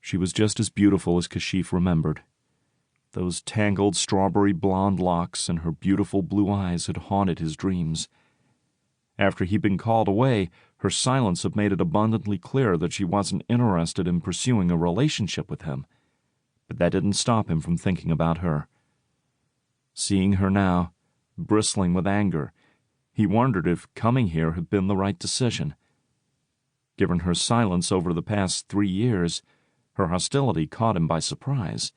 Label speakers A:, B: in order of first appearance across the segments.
A: She was just as beautiful as Kashif remembered. Those tangled strawberry blonde locks and her beautiful blue eyes had haunted his dreams. After he'd been called away, her silence had made it abundantly clear that she wasn't interested in pursuing a relationship with him. But that didn't stop him from thinking about her. Seeing her now, bristling with anger, he wondered if coming here had been the right decision. Given her silence over the past 3 years, her hostility caught him by surprise.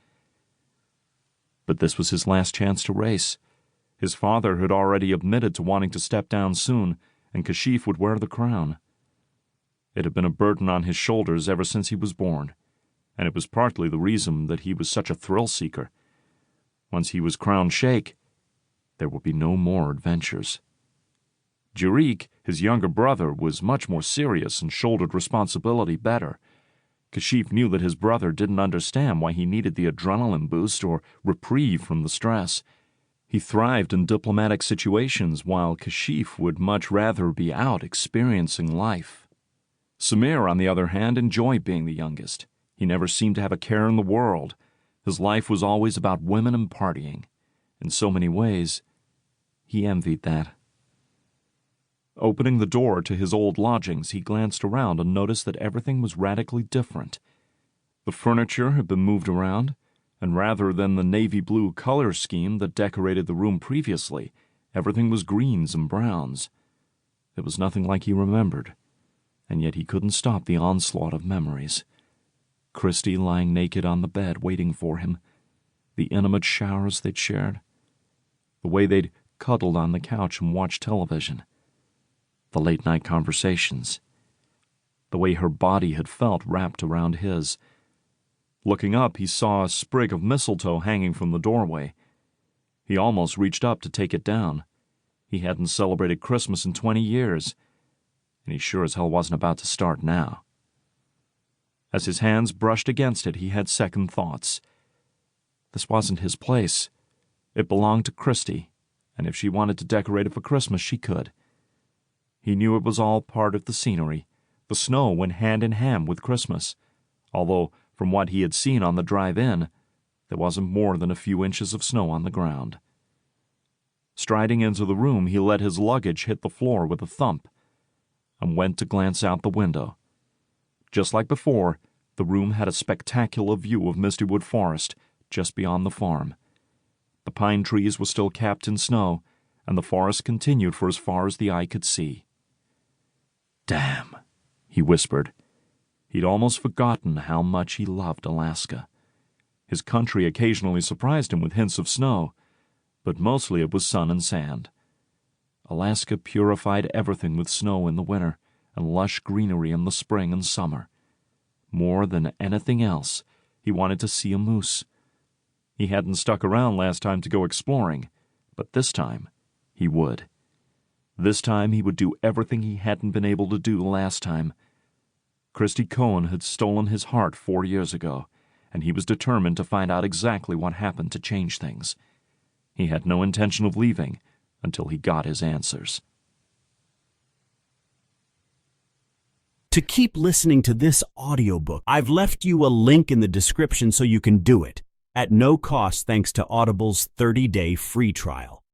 A: But this was his last chance to race. His father had already admitted to wanting to step down soon, and Kashif would wear the crown. It had been a burden on his shoulders ever since he was born, and it was partly the reason that he was such a thrill-seeker. Once he was crowned Sheikh, there would be no more adventures. Jariq, his younger brother, was much more serious and shouldered responsibility better. Kashif knew that his brother didn't understand why he needed the adrenaline boost or reprieve from the stress. He thrived in diplomatic situations, while Kashif would much rather be out experiencing life. Samir, on the other hand, enjoyed being the youngest. He never seemed to have a care in the world. His life was always about women and partying. In so many ways, he envied that. Opening the door to his old lodgings, he glanced around and noticed that everything was radically different. The furniture had been moved around, and rather than the navy blue color scheme that decorated the room previously, everything was greens and browns. It was nothing like he remembered, and yet he couldn't stop the onslaught of memories. Christy lying naked on the bed waiting for him, the intimate showers they'd shared, the way they'd cuddled on the couch and watched television, the late-night conversations, the way her body had felt wrapped around his. Looking up, he saw a sprig of mistletoe hanging from the doorway. He almost reached up to take it down. He hadn't celebrated Christmas in 20 years, and he sure as hell wasn't about to start now. As his hands brushed against it, he had second thoughts. This wasn't his place. It belonged to Christy, and if she wanted to decorate it for Christmas, she could. He knew it was all part of the scenery. The snow went hand in hand with Christmas, although from what he had seen on the drive-in, there wasn't more than a few inches of snow on the ground. Striding into the room, he let his luggage hit the floor with a thump and went to glance out the window. Just like before, the room had a spectacular view of Mistywood Forest just beyond the farm. The pine trees were still capped in snow, and the forest continued for as far as the eye could see. "Damn," he whispered. He'd almost forgotten how much he loved Alaska. His country occasionally surprised him with hints of snow, but mostly it was sun and sand. Alaska purified everything with snow in the winter and lush greenery in the spring and summer. More than anything else, he wanted to see a moose. He hadn't stuck around last time to go exploring, but this time he would. This time he would do everything he hadn't been able to do last time. Christy Cohen had stolen his heart 4 years ago, and he was determined to find out exactly what happened to change things. He had no intention of leaving until he got his answers.
B: To keep listening to this audiobook, I've left you a link in the description so you can do it, at no cost thanks to Audible's 30-day free trial.